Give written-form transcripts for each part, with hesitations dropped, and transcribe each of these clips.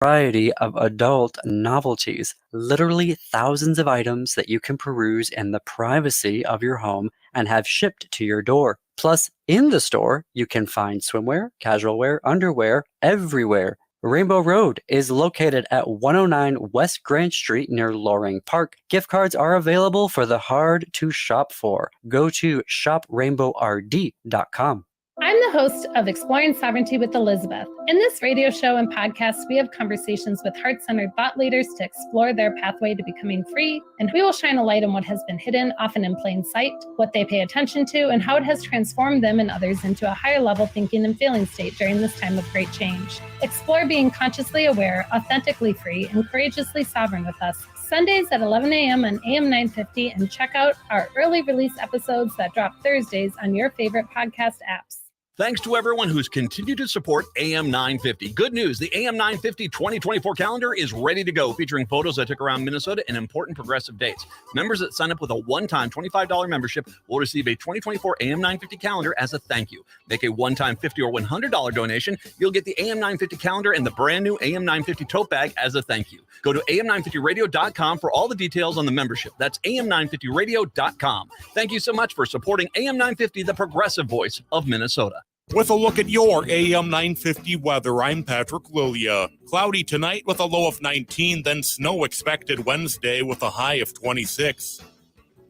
variety of adult novelties, literally thousands of items that you can peruse in the privacy of your home and have shipped to your door. Plus, in the store, you can find swimwear, casual wear, underwear, everywhere. Rainbow Road is located at 109 West Grand Street near Loring Park. Gift cards are available for the hard to shop for. Go to shoprainbowrd.com. I'm the host of Exploring Sovereignty with Elizabeth. In this radio show and podcast, we have conversations with heart-centered thought leaders to explore their pathway to becoming free, and we will shine a light on what has been hidden, often in plain sight, what they pay attention to, and how it has transformed them and others into a higher level thinking and feeling state during this time of great change. Explore being consciously aware, authentically free, and courageously sovereign with us. Sundays at 11 a.m. on AM 950, and check out our early release episodes that drop Thursdays on your favorite podcast apps. Thanks to everyone who's continued to support AM 950. Good news, the AM 950 2024 calendar is ready to go, featuring photos that took around Minnesota and important progressive dates. Members that sign up with a one-time $25 membership will receive a 2024 AM 950 calendar as a thank you. Make a one-time $50 or $100 donation. You'll get the AM 950 calendar and the brand new AM 950 tote bag as a thank you. Go to am950radio.com for all the details on the membership. That's am950radio.com. Thank you so much for supporting AM 950, the progressive voice of Minnesota. With a look at your AM 950 weather, I'm Patrick Lilia. Cloudy tonight with a low of 19, then snow expected Wednesday with a high of 26.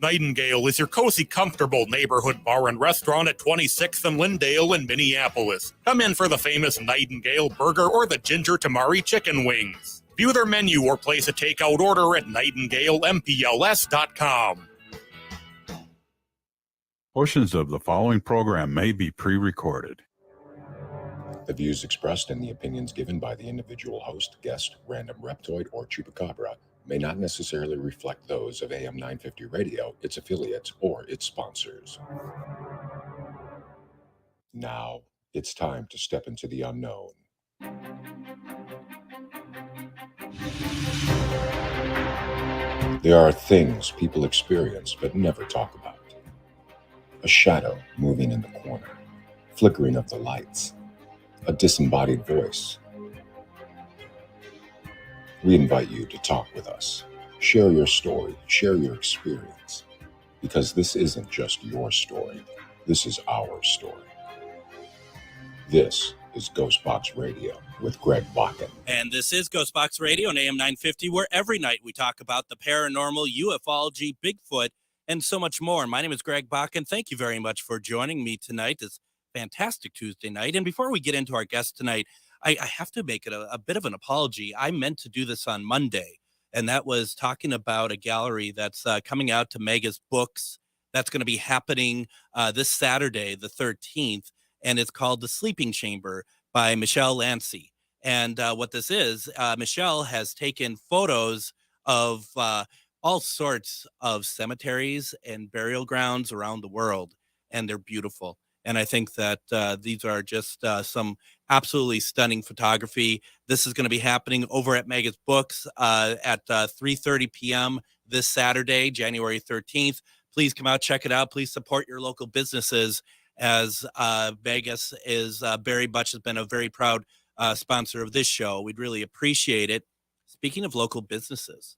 Nightingale is your cozy, comfortable neighborhood bar and restaurant at 26th and Lyndale in Minneapolis. Come in for the famous Nightingale burger or the ginger tamari chicken wings. View their menu or place a takeout order at nightingalempls.com. Portions of the following program may be pre-recorded. The views expressed and the opinions given by the individual host, guest, random reptoid, or chupacabra may not necessarily reflect those of AM 950 Radio, its affiliates, or its sponsors. Now, it's time to step into the unknown. There are things people experience but never talk about. A shadow moving in the corner, flickering of the lights, a disembodied voice. We invite you to talk with us. Share your story, share your experience, because this isn't just your story, this is our story. This is GhostBox Radio with Greg Bakun. And this is GhostBox Radio on AM 950, where every night we talk about the paranormal, ufology, Bigfoot, and so much more. My name is Greg Bakun. Thank you very much for joining me tonight. This fantastic Tuesday night. And before we get into our guest tonight, I have to make it a bit of an apology. I meant to do this on Monday, and that was talking about a gallery that's coming out to Mega's Books. That's going to be happening this Saturday, the 13th, and it's called The Sleeping Chamber by Michelle Lancy. And what this is, Michelle has taken photos of all sorts of cemeteries and burial grounds around the world, and they're beautiful. And I think that these are just some absolutely stunning photography. This is going to be happening over at Mega's Books at 3:30 p.m. this Saturday, January 13th. Please come out, check it out. Please support your local businesses, as Vegas is very much has been a very proud sponsor of this show. We'd really appreciate it. Speaking of local businesses,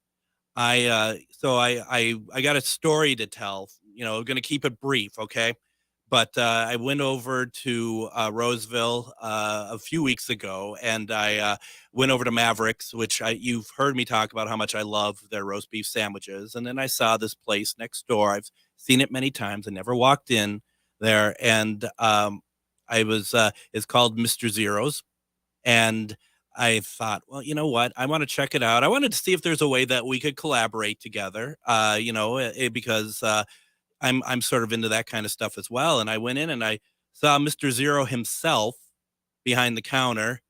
I got a story to tell. You know, I'm going to keep it brief, okay? But I went over to Roseville a few weeks ago, and I went over to Mavericks, which you've heard me talk about how much I love their roast beef sandwiches. And then I saw this place next door. I've seen it many times. I never walked in there, and it's called Mr. Zero's, and I thought, well, you know what? I want to check it out. I wanted to see if there's a way that we could collaborate together, because I'm sort of into that kind of stuff as well. And I went in and I saw Mr. Zero himself behind the counter,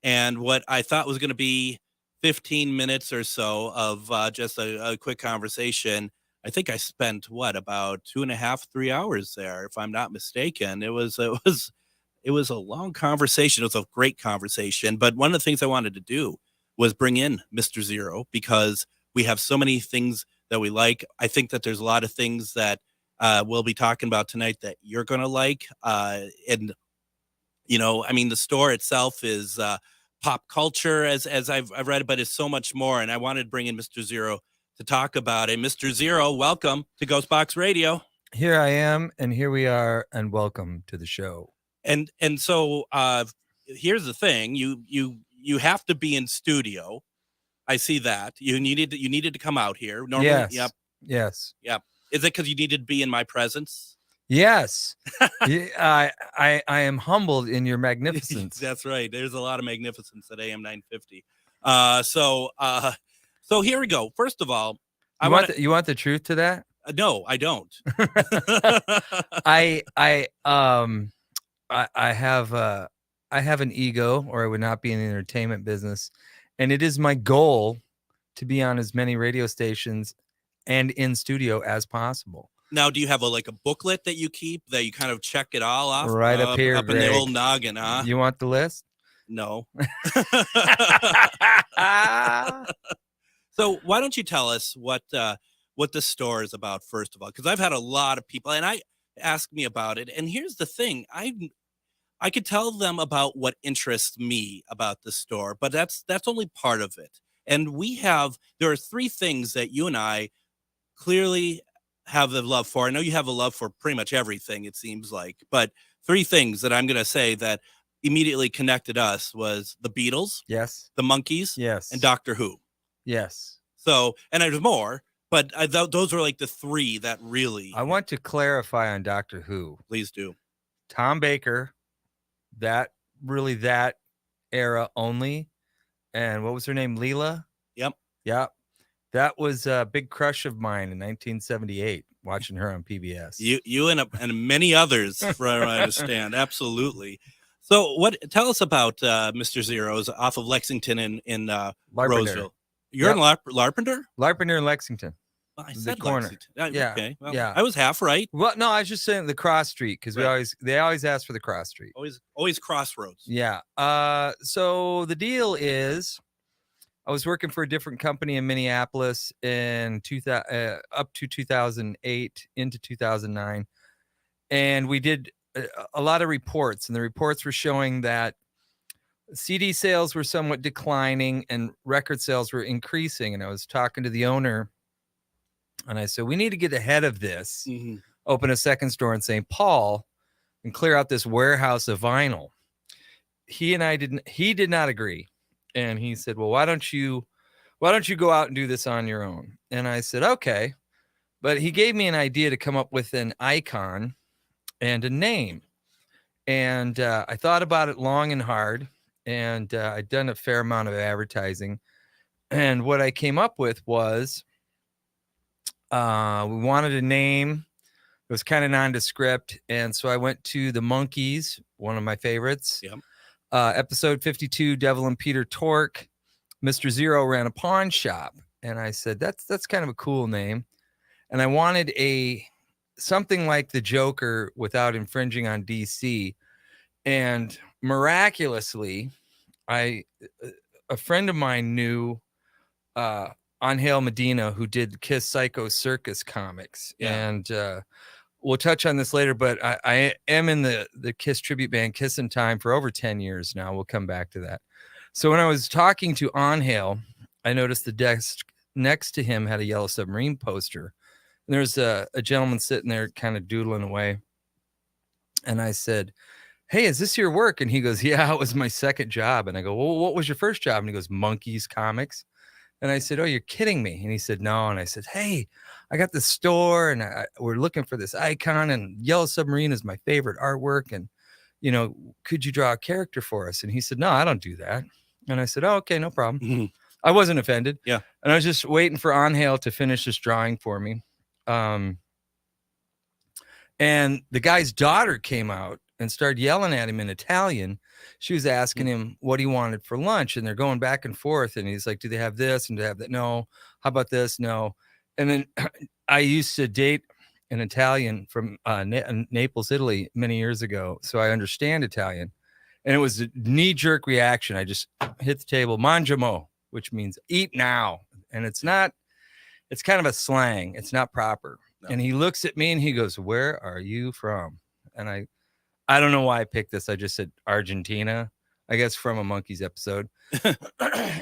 and what I thought was going to be 15 minutes or so of just a quick conversation. I think I spent about 2.5, 3 hours there, if I'm not mistaken. It was a long conversation. It was a great conversation. But one of the things I wanted to do was bring in Mr. Zero, because we have so many things that we like. I think that there's a lot of things that we'll be talking about tonight that you're going to like. The store itself is pop culture as I've read it, but it's so much more. And I wanted to bring in Mr. Zero to talk about it. Mr. Zero, welcome to GhostBox Radio. Here I am, and here we are, and welcome to the show. And so here's the thing: you have to be in studio. I see that you needed to come out here. Normally, yes. Yes. Is it because you needed to be in my presence? Yes. I am humbled in your magnificence. That's right. There's a lot of magnificence at AM 950. So here we go. First of all, you want the truth to that? No, I don't. I have an ego, or I would not be in the entertainment business, and it is my goal to be on as many radio stations and in studio as possible. Now, do you have a booklet that you keep that you kind of check it all off? Right up here, up in the old noggin, huh? You want the list? No. So why don't you tell us what the store is about, first of all? Because I've had a lot of people, and I ask me about it. And here's the thing: I could tell them about what interests me about the store, but that's only part of it. And there are three things that you and I clearly have the love for. I know you have a love for pretty much everything, it seems like, but three things that I'm going to say that immediately connected us was the Beatles, yes, the Monkees, yes, and Doctor Who, yes. So, and there's more, but those were the three that really. I want to clarify on Doctor Who. Please do. Tom Baker, that era only, and what was her name? Leela. Yep. That was a big crush of mine in 1978, watching her on PBS. You and many others, from what I understand. Absolutely. So tell us about Mr. Zero's off of Lexington in Roseville. You're in Larpenteur? Larpenteur and Lexington. Well, I said corner. Lexington. Yeah. Okay. Well, yeah. I was half right. Well, no, I was just saying the cross street, because they always ask for the cross street. Always crossroads. Yeah. So the deal is, I was working for a different company in Minneapolis in up to 2008 into 2009, and we did a lot of reports, and the reports were showing that CD sales were somewhat declining and record sales were increasing. And I was talking to the owner, and I said, we need to get ahead of this, open a second store in St. Paul and clear out this warehouse of vinyl. He did not agree. And he said, well, why don't you go out and do this on your own? And I said, okay. But he gave me an idea to come up with an icon and a name. And I thought about it long and hard, and I'd done a fair amount of advertising. And what I came up with was, we wanted a name. It was kind of nondescript. And so I went to the Monkees, one of my favorites. Yep. Episode 52, Devil and Peter Tork. Mr. Zero ran a pawn shop. And I said, that's kind of a cool name. And I wanted something like the Joker without infringing on DC. And miraculously, a friend of mine knew Angel Medina, who did Kiss Psycho Circus comics. Yeah. And we'll touch on this later, but I am in the Kiss tribute band Kiss in Time for over 10 years now. We'll come back to that. So when I was talking to Angel, I noticed the desk next to him had a Yellow Submarine poster. And there's a gentleman sitting there kind of doodling away. And I said, hey, is this your work? And he goes, yeah, it was my second job. And I go, well, what was your first job? And he goes, Monkees Comics. And I said, oh, you're kidding me. And he said, no. And I said, hey, I got this store, and we're looking for this icon, and Yellow Submarine is my favorite artwork. And, could you draw a character for us? And he said, no, I don't do that. And I said, oh, okay, no problem. Mm-hmm. I wasn't offended. Yeah. And I was just waiting for Angel to finish this drawing for me. And the guy's daughter came out and started yelling at him in Italian. She was asking him what he wanted for lunch, and they're going back and forth. And he's like, do they have this? And do they have that? No. How about this? No. And then I used to date an Italian from Naples, Italy many years ago. So I understand Italian, and it was a knee-jerk reaction. I just hit the table, mangiamo, which means eat now. And it's kind of a slang. It's not proper. No. And he looks at me and he goes, where are you from? And I don't know why I picked this. I just said Argentina. I guess from a Monkeys episode.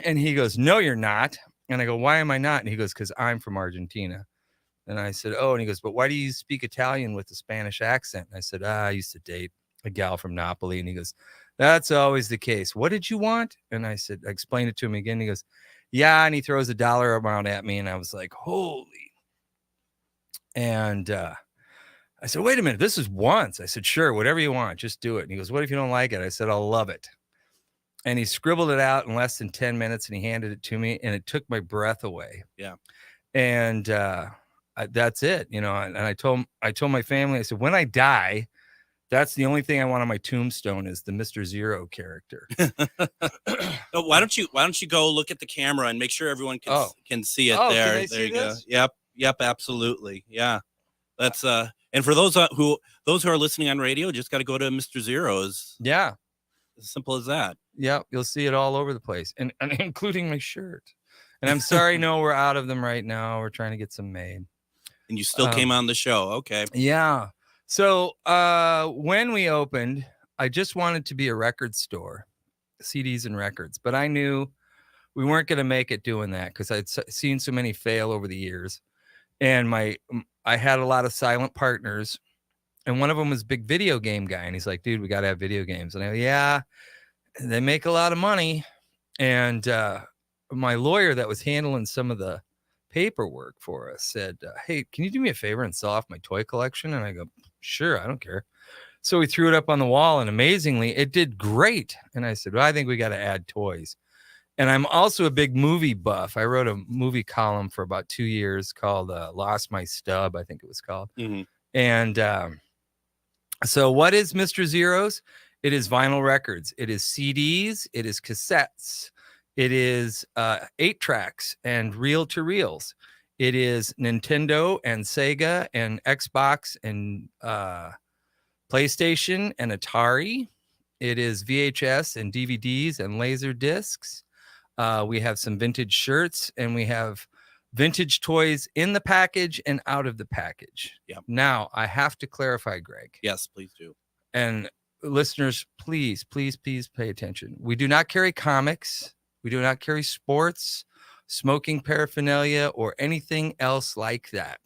And he goes, no, you're not. And I go, why am I not? And he goes, because I'm from Argentina. And I said, oh, and he goes, but why do you speak Italian with a Spanish accent? And I said, I used to date a gal from Napoli. And he goes, that's always the case. What did you want? And I said, I explained it to him again. He goes, yeah. And he throws a dollar amount at me. And I was like, holy. And I said, wait a minute, this is once. I said, sure, whatever you want, just do it. And he goes, what if you don't like it? I said, I'll love it. And he scribbled it out in less than 10 minutes and he handed it to me and it took my breath away. Yeah. And that's it, you know. And I told my family, I said, when I die, that's the only thing I want on my tombstone is the Mr. Zero character. Why don't you go look at the camera and make sure everyone can see it there. There you go. Yep, absolutely. Yeah. That's and for those who are listening on radio, just got to go to Mr. Zero's. Yeah. As simple as that. Yeah, you'll see it all over the place, and including my shirt. And I'm sorry, no, we're out of them right now. We're trying to get some made. And you still came on the show. Okay. Yeah. So when we opened, I just wanted to be a record store, CDs and records, but I knew we weren't going to make it doing that because I'd seen so many fail over the years. And I had a lot of silent partners, and one of them was a big video game guy. And he's like, dude, we got to have video games. And I go, yeah, they make a lot of money. And my lawyer that was handling some of the paperwork for us said, hey, can you do me a favor and sell off my toy collection? And I go, sure, I don't care. So we threw it up on the wall, and amazingly, it did great. And I said, well, I think we got to add toys. And I'm also a big movie buff. I wrote a movie column for about 2 years called Lost My Stub, I think it was called. Mm-hmm. And so what is Mr. Zero's? It is vinyl records. It is CDs. It is cassettes. It is 8-tracks and reel-to-reels. It is Nintendo and Sega and Xbox and PlayStation and Atari. It is VHS and DVDs and laser discs. We have some vintage shirts, and we have vintage toys in the package and out of the package. Yeah. Now, I have to clarify, Greg. Yes, please do. And listeners, please, please, please pay attention. We do not carry comics. We do not carry sports, smoking paraphernalia, or anything else like that.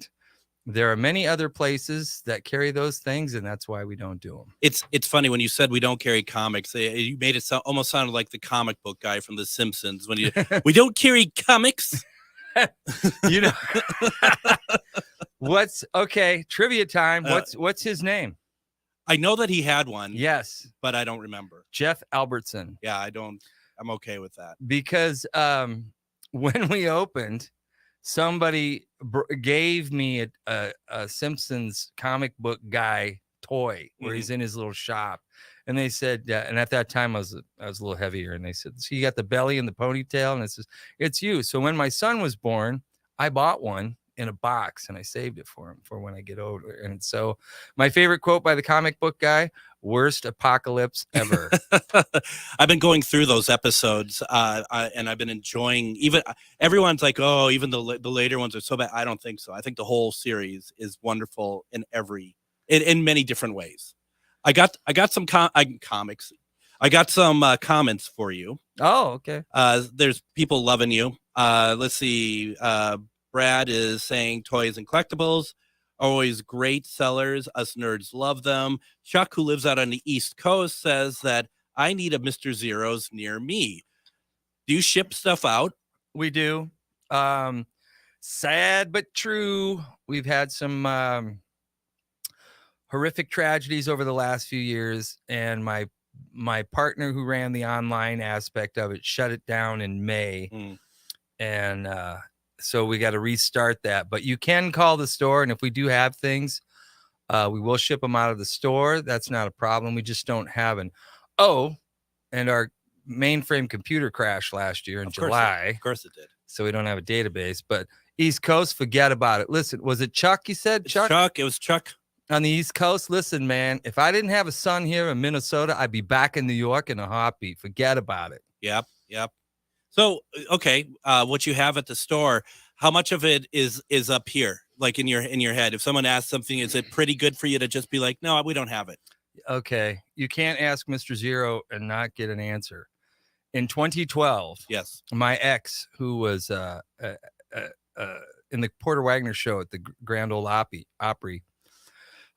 There are many other places that carry those things, and that's why we don't do them. It's funny when you said we don't carry comics. You made it almost sound like the comic book guy from The Simpsons. When we don't carry comics. You know, trivia time. What's his name? I know that he had one. Yes, but I don't remember. Jeff Albertson. Yeah, I'm okay with that because when we opened, somebody gave me a Simpsons comic book guy toy where he's in his little shop, and they said, and at that time I was a little heavier, and they said, so you got the belly and the ponytail, and it says, it's you. So when my son was born, I bought one in a box and I saved it for him for when I get older. And so my favorite quote by the comic book guy: worst apocalypse ever. I've been going through those episodes and I've been enjoying, even everyone's like, oh, even the later ones are so bad. I don't think so. I think the whole series is wonderful in many different ways. I got some comics. I got some comments for you. Oh, okay. There's people loving you. Let's see. Brad is saying toys and collectibles always great sellers. Us nerds love them. Chuck, who lives out on the East Coast, says that I need a Mr. Zero's near me. Do you ship stuff out? We do. Sad but true. We've had some horrific tragedies over the last few years, and my partner who ran the online aspect of it shut it down in May. And so we got to restart that. But you can call the store, and if we do have things, we will ship them out of the store. That's not a problem. We just don't have an and our mainframe computer crashed last year in July. Of course it did. So we don't have a database. But East Coast, forget about it. Listen, was it Chuck you said? Chuck? It was Chuck. On the East Coast, listen, man, if I didn't have a son here in Minnesota, I'd be back in New York in a heartbeat. Forget about it. Yep. So, okay, what you have at the store, how much of it is up here, like in your head? If someone asks something, is it pretty good for you to just be like, no, we don't have it? Okay. You can't ask Mr. Zero and not get an answer. In 2012, Yes. my ex, who was in the Porter Wagner show at the Grand Ole Opry,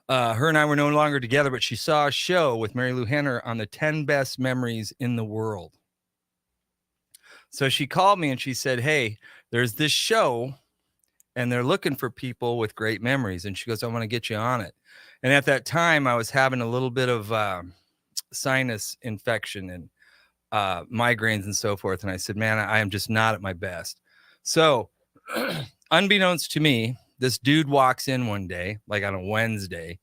her and I were no longer together, but she saw a show with Mary Lou Henner on the 10 best memories in the world. So she called me and she said, hey, there's this show and they're looking for people with great memories. And she goes, I want to get you on it. And at that time, I was having a little bit of sinus infection and migraines and so forth. And I said, man, I am just not at my best. So unbeknownst to me, this dude walks in one day, like on a Wednesday,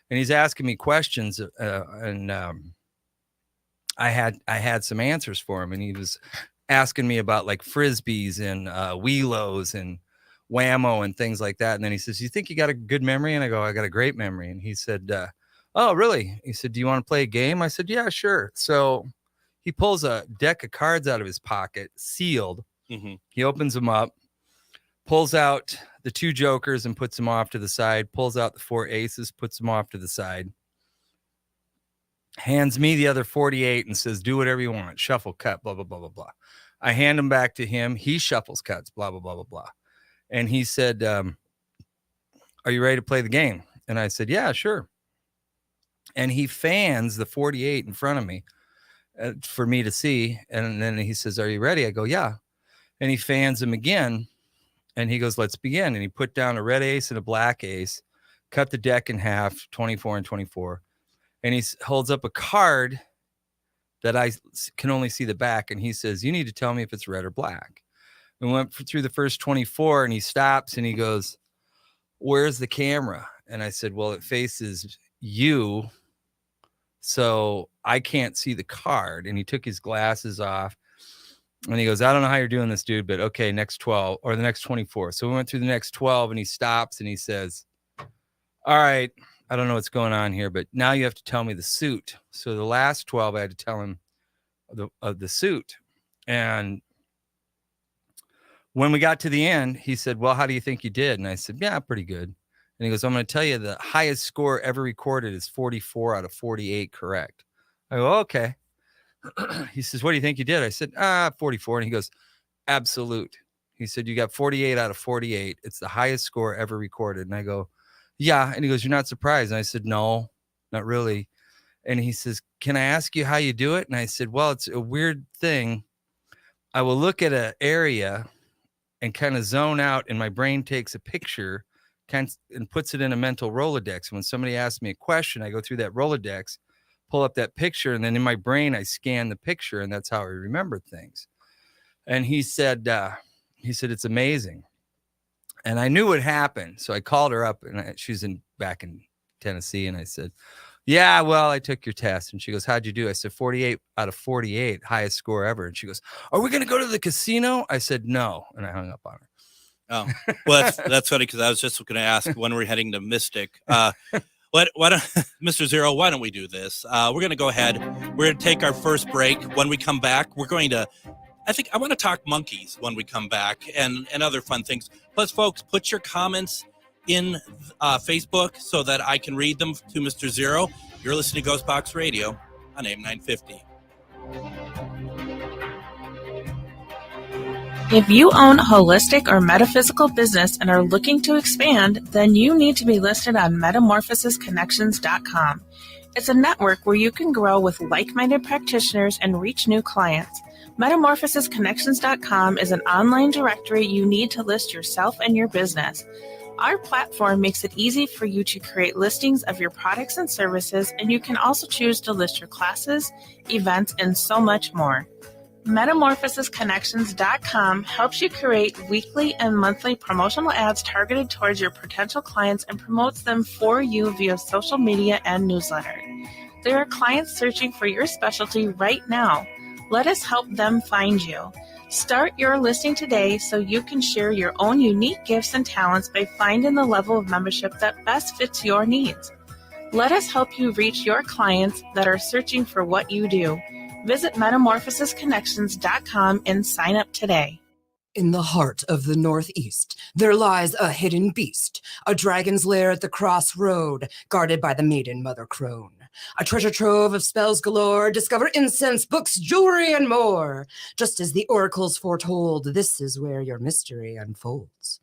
and he's asking me questions. And I had some answers for him. And he was asking me about like Frisbees and Wheelos and Whammo and things like that. And then he says, you think you got a good memory? And I go, I got a great memory. And he said, oh, really? He said, do you want to play a game? I said, yeah, sure. So he pulls a deck of cards out of his pocket, sealed. Mm-hmm. He opens them up, pulls out the 2 jokers and puts them off to the side, pulls out the 4 aces, puts them off to the side, hands me the other 48 and says, do whatever you want. Shuffle, cut, blah, blah, blah, blah, blah. I hand them back to him. He shuffles, cuts, blah, blah, blah, blah, blah. And he said, are you ready to play the game? And I said, yeah, sure. And he fans the 48 in front of me for me to see. And then he says, are you ready? I go, yeah. And he fans him again. And he goes, let's begin. And he put down a red ace and a black ace, cut the deck in half, 24 and 24. And he holds up a card that I can only see the back. And he says, you need to tell me if it's red or black. We went through the first 24 and he stops and he goes, where's the camera? And I said, well, it faces you, so I can't see the card. And he took his glasses off and he goes, I don't know how you're doing this, dude, but okay, next 12 or the next 24. So we went through the next 12 and he stops and he says, all right, I don't know what's going on here, but now you have to tell me the suit. So the last 12, I had to tell him the suit. And when we got to the end, he said, well, how do you think you did? And I said, yeah, pretty good. And he goes, I'm going to tell you the highest score ever recorded is 44 out of 48 correct. I go, okay. He says, what do you think you did? I said, 44. And he goes, absolute. He said, you got 48 out of 48. It's the highest score ever recorded. And I go, yeah. And he goes, you're not surprised? And I said, no, not really. And he says, can I ask you how you do it? And I said, well, it's a weird thing. I will look at an area and kind of zone out, and my brain takes a picture and puts it in a mental Rolodex. When somebody asks me a question, I go through that Rolodex, pull up that picture, and then in my brain, I scan the picture, and that's how I remember things. And he said, it's amazing. And I knew what happened. So I called her up, and she's back in Tennessee, and I said, yeah, well, I took your test. And she goes, how'd you do? I said, 48 out of 48, highest score ever. And she goes, are we going to go to the casino? I said, no. And I hung up on her. Oh, well, that's funny because I was just going to ask when we're heading to Mystic. Why don't, Mr. Zero, why don't we do this? We're going to go ahead. We're going to take our first break. When we come back, we're going to, I want to talk monkeys when we come back and other fun things. Plus, folks, put your comments in Facebook so that I can read them to Mr. Zero. You're listening to GhostBox Radio on AM 950. If you own a holistic or metaphysical business and are looking to expand, then you need to be listed on metamorphosisconnections.com. It's a network where you can grow with like-minded practitioners and reach new clients. Metamorphosisconnections.com is an online directory you need to list yourself and your business. Our platform makes it easy for you to create listings of your products and services, and you can also choose to list your classes, events, and so much more. Metamorphosisconnections.com helps you create weekly and monthly promotional ads targeted towards your potential clients and promotes them for you via social media and newsletter. There are clients searching for your specialty right now. Let us help them find you. Start your listing today so you can share your own unique gifts and talents by finding the level of membership that best fits your needs. Let us help you reach your clients that are searching for what you do. Visit metamorphosisconnections.com and sign up today. In the heart of the Northeast, there lies a hidden beast, a dragon's lair at the crossroad, guarded by the maiden Mother Crone. A treasure trove of spells galore, discover incense, books, jewelry, and more. Just as the oracles foretold, this is where your mystery unfolds.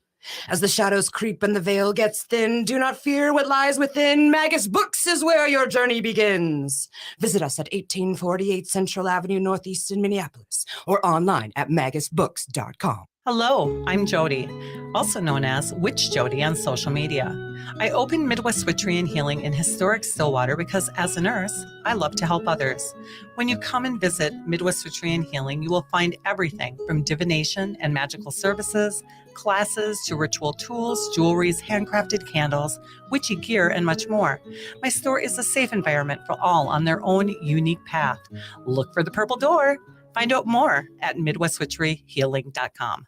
As the shadows creep and the veil gets thin, do not fear what lies within. Magus Books is where your journey begins. Visit us at 1848 Central Avenue Northeast in Minneapolis or online at magusbooks.com. Hello, I'm Jody, also known as Witch Jody on social media. I opened Midwest Witchery and Healing in historic Stillwater because as a nurse, I love to help others. When you come and visit Midwest Witchery and Healing, you will find everything from divination and magical services, classes to ritual tools, jewelries, handcrafted candles, witchy gear, and much more. My store is a safe environment for all on their own unique path. Look for the purple door. Find out more at MidwestWitcheryHealing.com.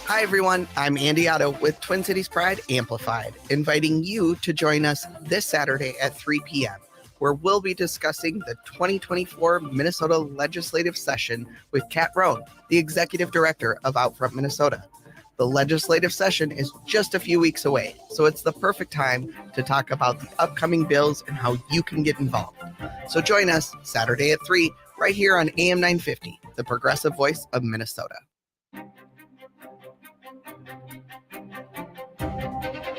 Hi, everyone. I'm Andy Otto with Twin Cities Pride Amplified, inviting you to join us this Saturday at 3 p.m., where we'll be discussing the 2024 Minnesota legislative session with Kat Rohn, the executive director of Outfront Minnesota. The legislative session is just a few weeks away, so it's the perfect time to talk about the upcoming bills and how you can get involved. So join us Saturday at 3 right here on AM 950, the progressive voice of Minnesota.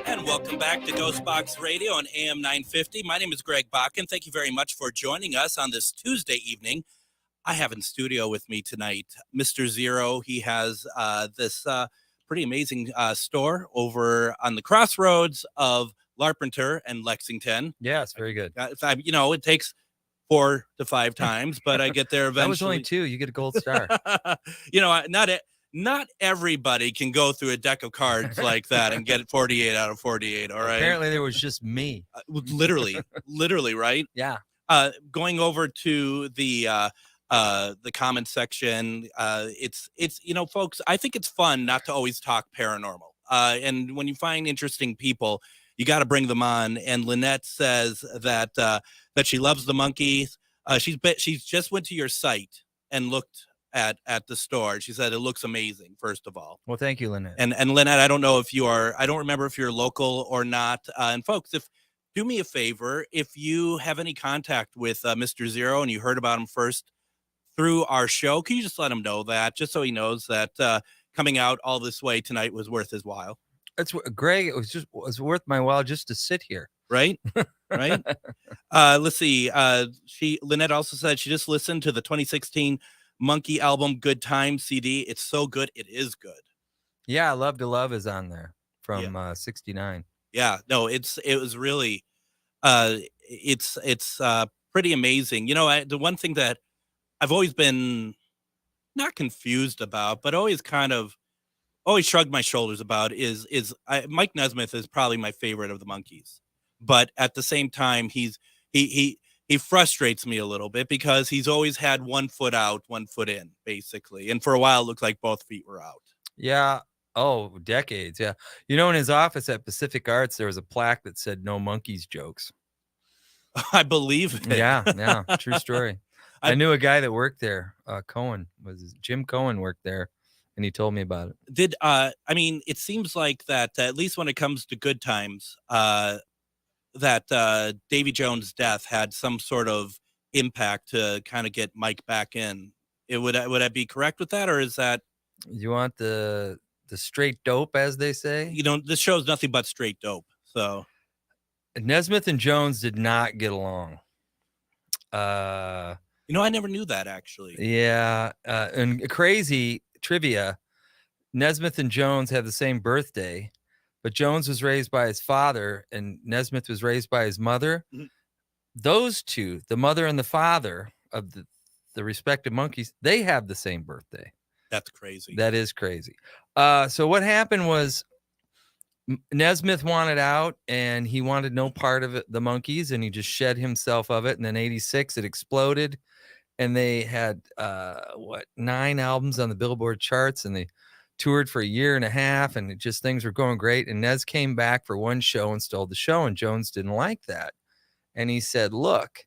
And welcome back to GhostBox Radio on AM 950. My name is Greg Bakun. Thank you very much for joining us on this Tuesday evening. I have in studio with me tonight Mr. Zero. He has this pretty amazing store over on the crossroads of Larpenteur and Lexington. Yes, very good. It takes 4 to 5 times, but I get there eventually. That was only 2. You get a gold star. Not everybody can go through a deck of cards like that and get 48 out of 48. All right. Apparently, there was just me. Literally, right? Yeah. Going over to the comment section. It's folks. I think it's fun not to always talk paranormal. And when you find interesting people, you got to bring them on. And Lynette says that she loves the monkeys. She's just went to your site and looked at the store. She said it looks amazing, first of all. Well, thank you, Lynette. And Lynette, I don't remember if you're local or not. And folks, do me a favor, if you have any contact with Mr. Zero and you heard about him first through our show, can you just let him know that, just so he knows that coming out all this way tonight was worth his while? That's Greg. It was worth my while just to sit here. Right. Let's see. Lynette also said she just listened to the 2016 Monkey album Good Times CD. It's so good. It is good. Yeah, Love to Love is on there from 69. Yeah, no, it was really it's pretty amazing. The one thing that I've always been not confused about, but always shrugged my shoulders about is Mike Nesmith is probably my favorite of the Monkees. But at the same time, he frustrates me a little bit because he's always had 1 foot out, 1 foot in, basically. And for a while, it looked like both feet were out. Yeah. Oh, decades. Yeah. In his office at Pacific Arts, there was a plaque that said "No Monkeys jokes." I believe it. Yeah. True story. I knew a guy that worked there. Jim Cohen worked there, and he told me about it. It seems like that at least when it comes to Good Times, that Davy Jones' death had some sort of impact to kind of get Mike back in. Would I be correct with that, or is that? You want the straight dope, as they say? This show's nothing but straight dope. So Nesmith and Jones did not get along. I never knew that, actually. Yeah. And crazy trivia, Nesmith and Jones have the same birthday, but Jones was raised by his father and Nesmith was raised by his mother. Mm-hmm. Those two, the mother and the father of the respective Monkees, they have the same birthday. That's crazy. That is crazy. So what happened was Nesmith wanted out and he wanted no part of it, the Monkees, and he just shed himself of it. And then 86, it exploded. And they had 9 albums on the Billboard charts, and they toured for a year and a half, and things were going great. And Nez came back for one show and stole the show, and Jones didn't like that. And he said, "Look,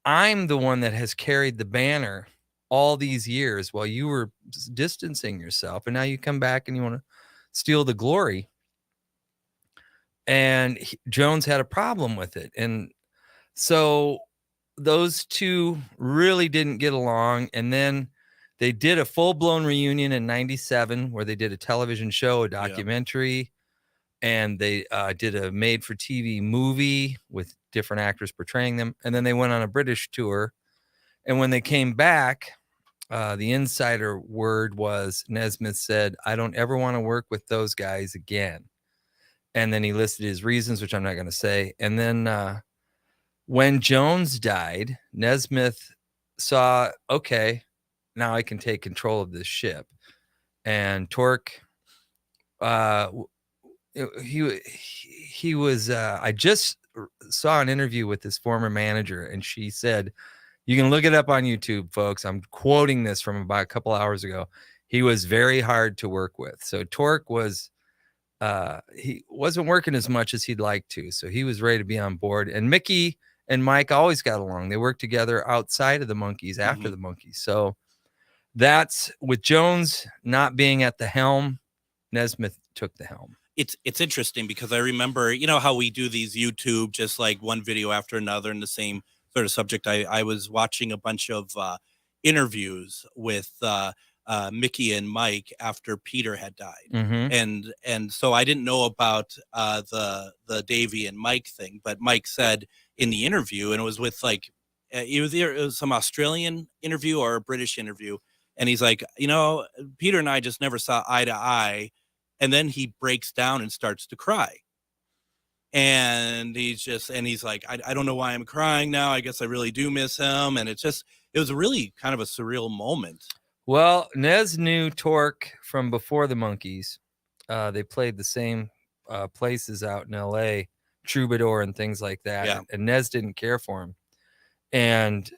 I'm the one that has carried the banner all these years while you were distancing yourself, and now you come back and you want to steal the glory. And Jones had a problem with it. And so those two really didn't get along. And then they did a full-blown reunion in 97 where they did a television show, a documentary, and they did a made-for-TV movie with different actors portraying them. And then they went on a British tour. And when they came back, the insider word was Nesmith said, I don't ever want to work with those guys again. And then he listed his reasons, which I'm not going to say. And then when Jones died, Nesmith saw, okay, now I can take control of this ship. And Torque, he was, I just saw an interview with his former manager, and she said, you can look it up on YouTube, folks. I'm quoting this from about a couple hours ago. He was very hard to work with. So Torque was, he wasn't working as much as he'd like to. So he was ready to be on board. And Mickey and Mike always got along. They worked together outside of the Monkees, after the Monkees. So that's with Jones not being at the helm, Nesmith took the helm. It's interesting because I remember, you know, how we do these YouTube, just like one video after another in the same sort of subject. I was watching a bunch of interviews with Mickey and Mike after Peter had died. And so I didn't know about the Davey and Mike thing, but Mike said in the interview, and it was with like, it was some Australian interview or a British interview. And he's like, you know, Peter and I just never saw eye to eye. And then he breaks down and starts to cry. And he's like, I don't know why I'm crying now. I guess I really do miss him. And it was really kind of a surreal moment. Well, Nez knew Torque from before the Monkees. They played the same places out in LA, Troubadour and things like that. Yeah. And Nez didn't care for him. And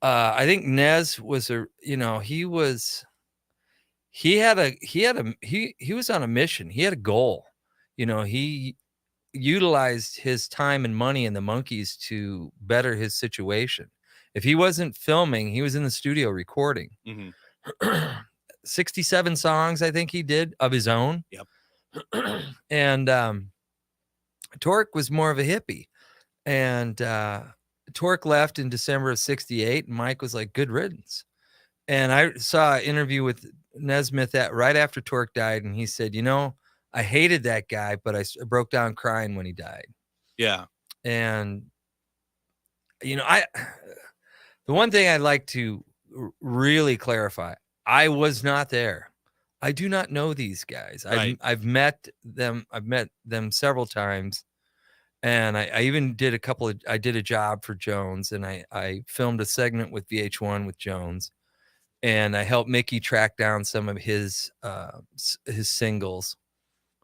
I think Nez was he was on a mission. He had a goal. You know, he utilized his time and money in the Monkees to better his situation. If he wasn't filming, he was in the studio recording. 67 songs, I think he did, of his own. Yep. And Torque was more of a hippie. And Torque left in December of 68, and Mike was like, good riddance. And I saw an interview with Nesmith right after Torque died, and he said, you know, I hated that guy, but I broke down crying when he died. Yeah. And, you know, the one thing I'd like to really clarify, I was not there. I do not know these guys. Right. I've met them. I've met them several times. And I even did I did a job for Jones, and I filmed a segment with VH1 with Jones, and I helped Mickey track down some of his singles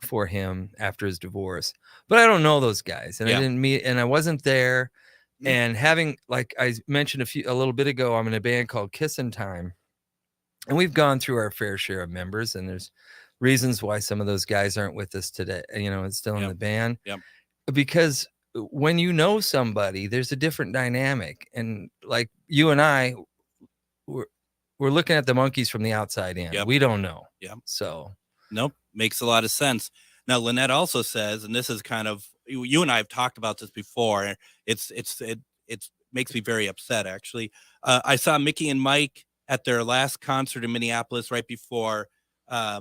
for him after his divorce. But I don't know those guys, and I didn't meet, and I wasn't there. And having, like I mentioned a little bit ago, I'm in a band called Kissin' Time, and we've gone through our fair share of members, and there's reasons why some of those guys aren't with us today. You know, it's still in the band. Yep. Because when you know somebody, there's a different dynamic. And like you and I, we're looking at the Monkees from the outside in. Yep. We don't know. Yeah. So nope, makes a lot of sense. Now, Lynette also says, and this is kind of, you and I have talked about this before. It makes me very upset, actually. I saw Mickey and Mike at their last concert in Minneapolis right before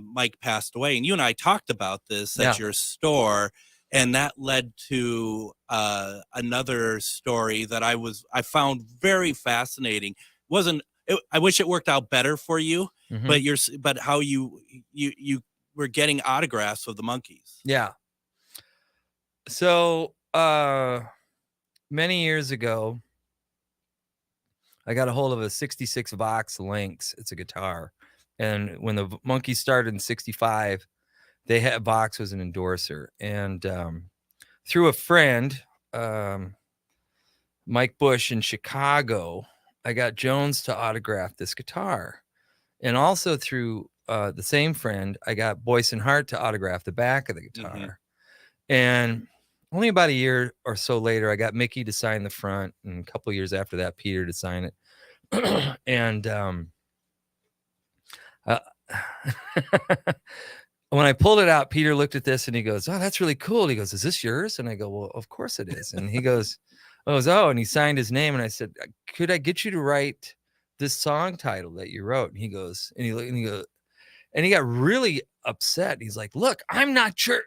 Mike passed away. And you and I talked about this at your store. And that led to another story that I found very fascinating. I wish it worked out better for you, but how you were getting autographs of the Monkees. Yeah. So many years ago, I got a hold of a 66 Vox Lynx. It's a guitar. And when the Monkees started in 65, Vox was an endorser. And through a friend, Mike Bush in Chicago, I got Jones to autograph this guitar. And also through the same friend, I got Boyce and Hart to autograph the back of the guitar. And only about a year or so later, I got Mickey to sign the front, and a couple years after that, Peter to sign it. And when I pulled it out, Peter looked at this and he goes, "Oh, that's really cool." He goes, "Is this yours?" And I go, "Well, of course it is." And he goes, "Oh," and he signed his name. And I said, "Could I get you to write this song title that you wrote?" And he goes, and he got really upset. He's like, "Look, I'm not sure."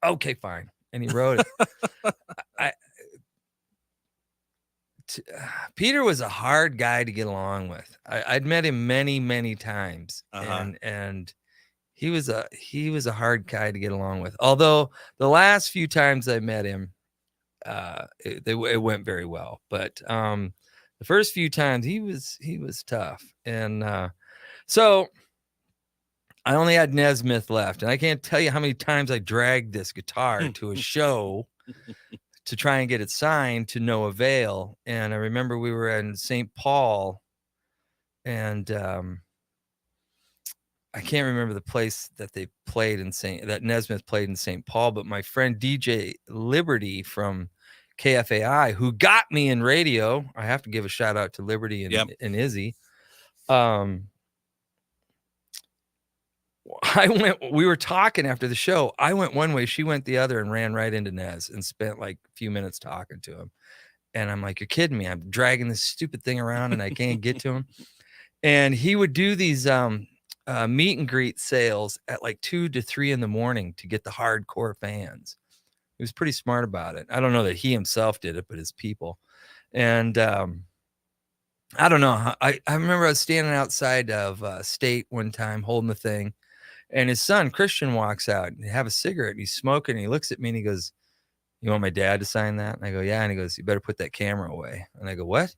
Okay, fine. And he wrote it. Peter was a hard guy to get along with. I'd met him many, many times, and he was a hard guy to get along with. Although the last few times I met him, it went very well. But the first few times he was tough, and so I only had Nesmith left, and I can't tell you how many times I dragged this guitar to a show to try and get it signed, to no avail. And I remember we were in St. Paul, and I can't remember the place that they played that Nesmith played in St. Paul, but my friend DJ Liberty from KFAI, who got me in radio, I have to give a shout out to Liberty and Izzy. We were talking after the show. I went one way, she went the other, and ran right into Nez and spent like a few minutes talking to him. And I'm like, "You're kidding me. I'm dragging this stupid thing around and I can't get to him." And he would do these meet and greet sales at like 2 to 3 in the morning to get the hardcore fans. He was pretty smart about it. I don't know that he himself did it, but his people. And I don't know. I remember I was standing outside of State one time holding the thing. And his son, Christian, walks out and have a cigarette. And he's smoking. And he looks at me and he goes, "You want my dad to sign that?" And I go, "Yeah." And he goes, "You better put that camera away." And I go, "What?"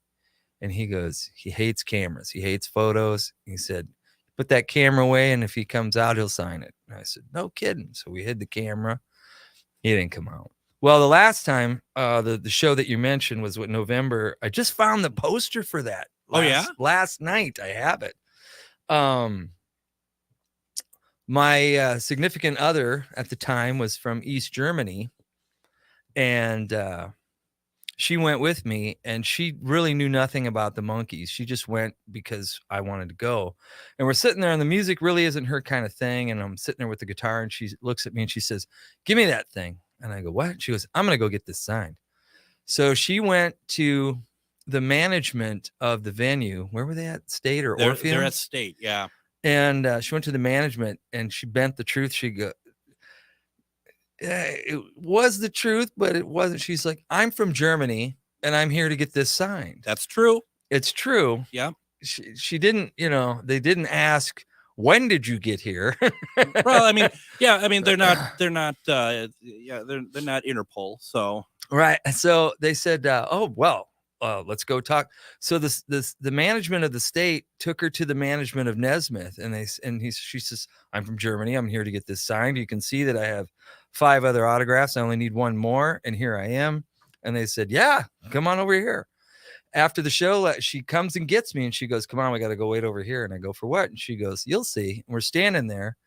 And he goes, "He hates cameras. He hates photos." He said, "Put that camera away. And if he comes out, he'll sign it." And I said, "No kidding." So we hid the camera. He didn't come out. Well, the last time, the show that you mentioned was what, November. I just found the poster for that. Last night. I have it. My significant other at the time was from East Germany, and she went with me, and she really knew nothing about the Monkees. She just went because I wanted to go. And we're sitting there, and the music really isn't her kind of thing. And I'm sitting there with the guitar, and she looks at me and she says, "Give me that thing." And I go, "What?" She goes, "I'm going to go get this signed." So she went to the management of the venue. Where were they at? State or Orpheum? They're at State, yeah. And she went to the management and she bent the truth. She go, it was the truth, but it wasn't. She's like, "I'm from Germany and I'm here to get this signed." That's true. It's true. Yeah. She didn't, they didn't ask, "When did you get here?" Well, I mean, yeah, I mean, they're not Interpol. So, right. So they said, "Oh, well, let's go talk." So the management of the State took her to the management of Nesmith, and she says, "I'm from Germany. I'm here to get this signed. You can see that I have 5 other autographs. I only need 1 more, and here I am." And they said, "Yeah, come on over here." After the show, she comes and gets me, and she goes, "Come on, we got to go wait over here." And I go, "For what?" And she goes, "You'll see." And we're standing there,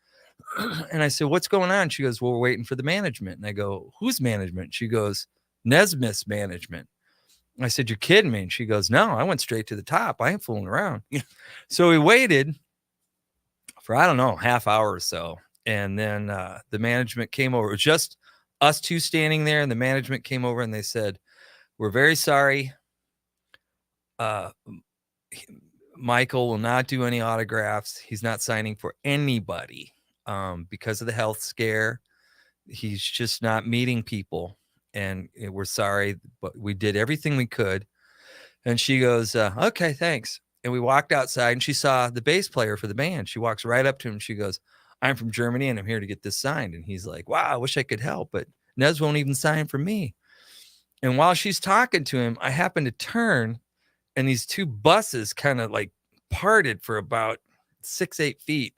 and I said, "What's going on?" She goes, "Well, we're waiting for the management." And I go, "Whose management?" She goes, "Nesmith's management." I said, "You're kidding me." And she goes, "No, I went straight to the top. I ain't fooling around." So we waited for, I don't know, half hour or so. And then the management came over. It was just us 2 standing there. And the management came over and they said, "We're very sorry. Michael will not do any autographs. He's not signing for anybody because of the health scare. He's just not meeting people. And we're sorry, but we did everything we could." And she goes, "Okay, thanks." And we walked outside and she saw the bass player for the band. She walks right up to him. She goes, "I'm from Germany and I'm here to get this signed." And he's like, "Wow, I wish I could help, but Nez won't even sign for me." And while she's talking to him, I happen to turn, and these 2 buses kind of like parted for about 6-8 feet.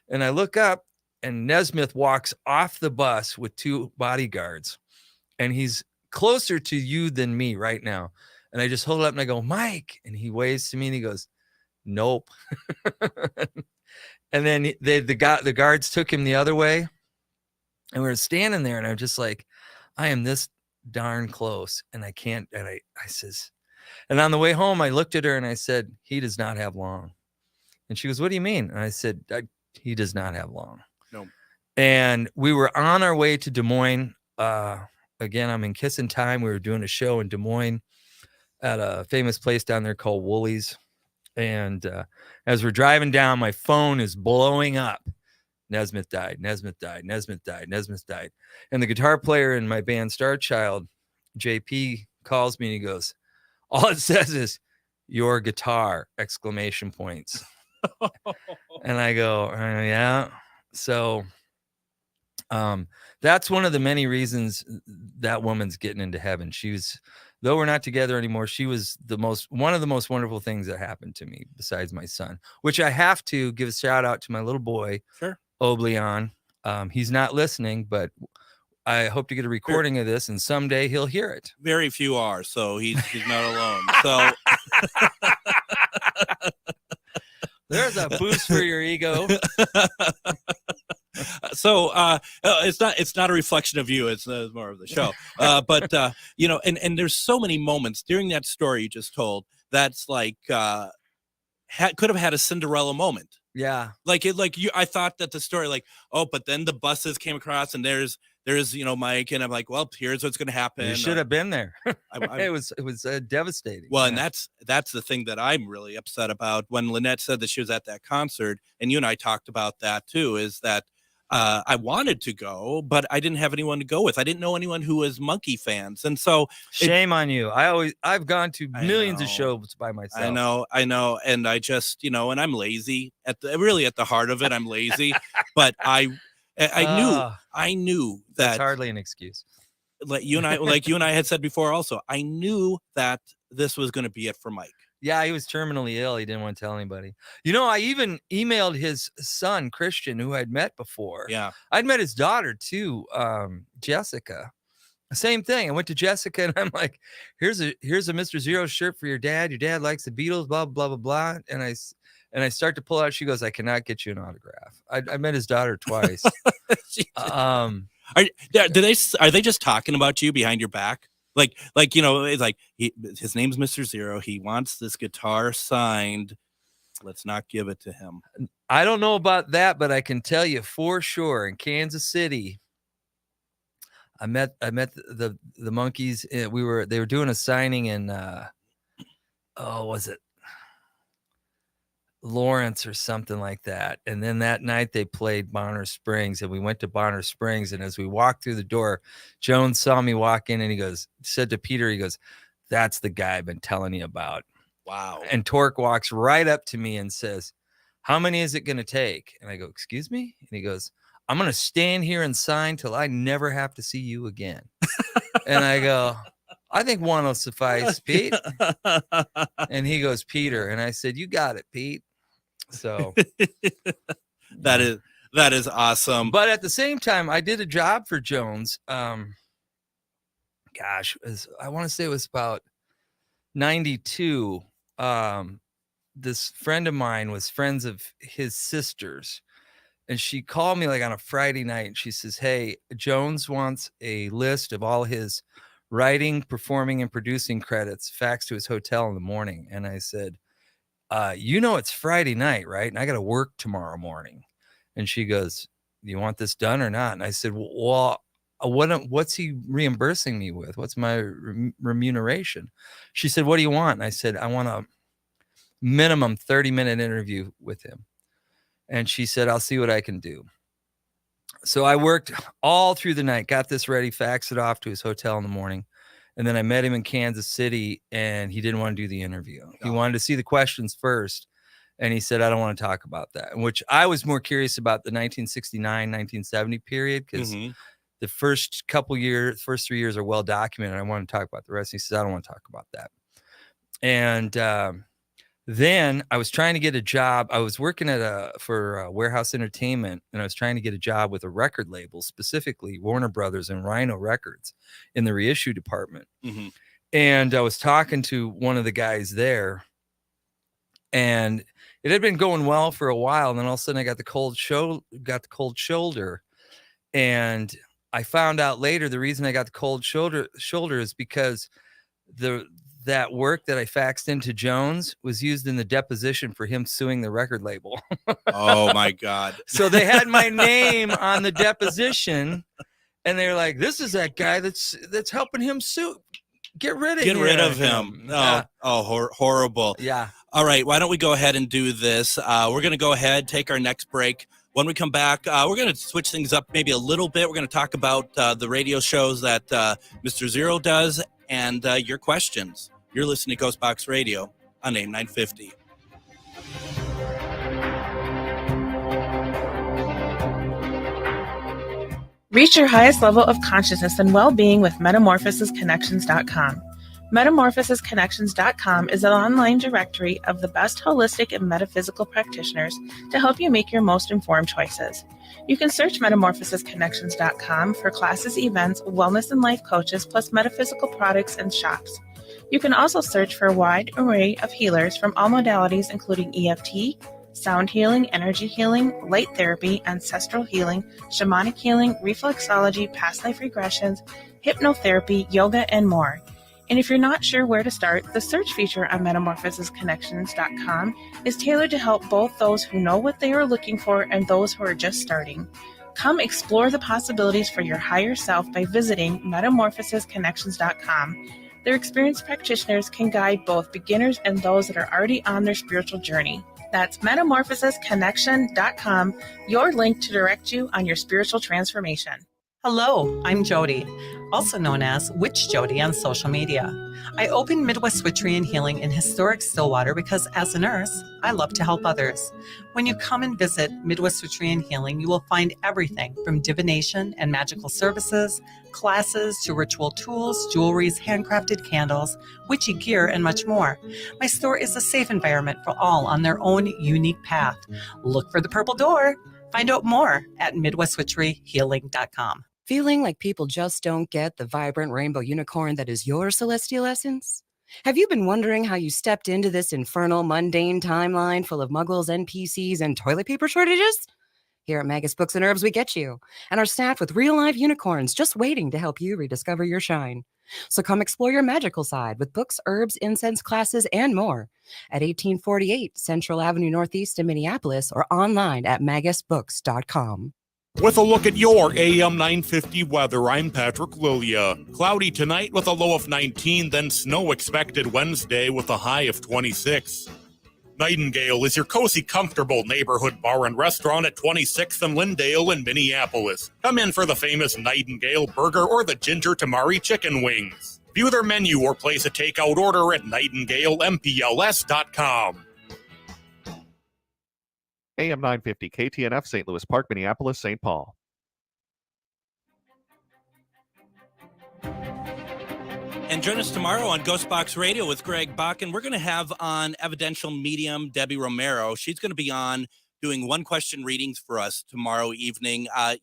And I look up, and Nesmith walks off the bus with 2 bodyguards. And he's closer to you than me right now. And I just hold it up and I go, "Mike." And he waves to me and he goes, "Nope." And then the guards took him the other way. And we were standing there, and I'm just like, I am this darn close. And I can't. And I says, And on the way home, I looked at her and I said, he does not have long. And she goes, what do you mean? And I said, he does not have long. No. And we were on our way to Des Moines. Again, I'm in Kissin' Time. We were doing a show in Des Moines at a famous place down there called Woolies. And as we're driving down, my phone is blowing up. Nesmith died, Nesmith died, Nesmith died, Nesmith died. And the guitar player in my band Star Child, JP, calls me and he goes, all it says is your guitar, exclamation points. And I go, yeah. So that's one of the many reasons that woman's getting into heaven. Though we're not together anymore, she was one of the most wonderful things that happened to me besides my son, which I have to give a shout out to my little boy, sure, Oblion. He's not listening, but I hope to get a recording of this and someday he'll hear it. Very few are, so he's not alone. So there's a boost for your ego. So it's not a reflection of you. It's more of the show. But and there's so many moments during that story you just told that's like could have had a Cinderella moment. Yeah. I thought that the story but then the buses came across and there's Mike, and I'm like, well, here's what's going to happen. You should have been there. It was devastating. Well, and that's the thing that I'm really upset about. When Lynette said that she was at that concert, and you and I talked about that too, is that I wanted to go, but I didn't have anyone to go with. I didn't know anyone who was Monkey fans, and so shame on you. I've gone to millions of shows by myself. I know, and I just and I'm lazy at the heart of it. I'm lazy, but I knew that that's hardly an excuse. Like you and I had said before. Also, I knew that this was going to be it for Mike. Yeah, he was terminally ill. He didn't want to tell anybody. I even emailed his son, Christian, who I'd met before. Yeah. I'd met his daughter too, Jessica. Same thing. I went to Jessica and I'm like, here's a Mr. Zero shirt for your dad. Your dad likes the Beatles, blah, blah, blah, blah. And I start to pull out. She goes, I cannot get you an autograph. I met his daughter twice. Are they just talking about you behind your back? It's like his name's Mr. Zero. He wants this guitar signed. Let's not give it to him. I don't know about that, but I can tell you for sure in Kansas City, I met the Monkees. They were doing a signing in was it Lawrence or something like that. And then that night they played Bonner Springs, and we went to Bonner Springs. And as we walked through the door, Jones saw me walk in and he said to Peter, he goes, that's the guy I've been telling you about. Wow. And Torque walks right up to me and says, how many is it going to take? And I go, excuse me? And he goes, I'm going to stand here and sign till I never have to see you again. And I go, I think one will suffice, Pete. And he goes, Peter. And I said, you got it, Pete. So that is awesome. But at the same time, I did a job for Jones. I want to say it was about 92. This friend of mine was friends of his sister's, and she called me like on a Friday night, and she says, hey, Jones wants a list of all his writing, performing, and producing credits faxed to his hotel in the morning. And I said, it's Friday night, right? And I got to work tomorrow morning. And she goes, you want this done or not? And I said, well, what's he reimbursing me with? What's my remuneration? She said, what do you want? And I said, I want a minimum 30-minute interview with him. And she said, I'll see what I can do. So I worked all through the night, got this ready, faxed it off to his hotel in the morning. And then I met him in Kansas City, and he didn't want to do the interview. No. He wanted to see the questions first. And he said, I don't want to talk about that. Which I was more curious about the 1969, 1970 period, because the first 3 years are well documented. I want to talk about the rest. He says, I don't want to talk about that. And then I was trying to get a job. I was working for Warehouse Entertainment, and I was trying to get a job with a record label, specifically Warner Brothers and Rhino Records, in the reissue department. Mm-hmm. And I was talking to one of the guys there, and it had been going well for a while. And then all of a sudden I got the cold shoulder. And I found out later the reason I got the cold shoulder is because the that work that I faxed into Jones was used in the deposition for him suing the record label. Oh my God. So they had my name on the deposition, and they're like, this is that guy that's helping him sue. Get rid of him. Horrible. Yeah. All right. Why don't we go ahead and do this? We're going to go ahead, take our next break. When we come back, we're going to switch things up maybe a little bit. We're going to talk about the radio shows that Mr. Zero does and your questions. You're listening to GhostBox Radio on AM 950. Reach your highest level of consciousness and well-being with metamorphosisconnections.com. Metamorphosisconnections.com is an online directory of the best holistic and metaphysical practitioners to help you make your most informed choices. You can search metamorphosisconnections.com for classes, events, wellness and life coaches, plus metaphysical products and shops. You can also search for a wide array of healers from all modalities, including EFT, sound healing, energy healing, light therapy, ancestral healing, shamanic healing, reflexology, past life regressions, hypnotherapy, yoga, and more. And if you're not sure where to start, the search feature on metamorphosisconnections.com is tailored to help both those who know what they are looking for and those who are just starting. Come explore the possibilities for your higher self by visiting metamorphosisconnections.com. Their experienced practitioners can guide both beginners and those that are already on their spiritual journey. That's metamorphosisconnection.com, your link to direct you on your spiritual transformation. Hello, I'm Jody, also known as Witch Jody on social media. I opened Midwest Witchery and Healing in historic Stillwater because as a nurse, I love to help others. When you come and visit Midwest Witchery and Healing, you will find everything from divination and magical services, classes to ritual tools, jewelries, handcrafted candles, witchy gear, and much more. My store is a safe environment for all on their own unique path. Look for the purple door. Find out more at MidwestWitcheryHealing.com. Feeling like people just don't get the vibrant rainbow unicorn that is your celestial essence? Have you been wondering how you stepped into this infernal, mundane timeline full of muggles, NPCs, and toilet paper shortages? Here at Magus Books and Herbs, we get you, and are staffed with real-life unicorns just waiting to help you rediscover your shine. So come explore your magical side with books, herbs, incense classes, and more at 1848 Central Avenue Northeast in Minneapolis or online at magusbooks.com. With a look at your AM 950 weather, I'm Patrick Lilia. Cloudy tonight with a low of 19, then snow expected Wednesday with a high of 26. Nightingale is your cozy, comfortable neighborhood bar and restaurant at 26th and Lindale in Minneapolis. Come in for the famous Nightingale burger or the ginger tamari chicken wings. View their menu or place a takeout order at nightingalempls.com. AM 950 KTNF, St. Louis Park, Minneapolis, St. Paul. And join us tomorrow on GhostBox Radio with Greg Bakun. We're going to have on evidential medium Debbie Romero. She's going to be on doing one-question readings for us tomorrow evening. I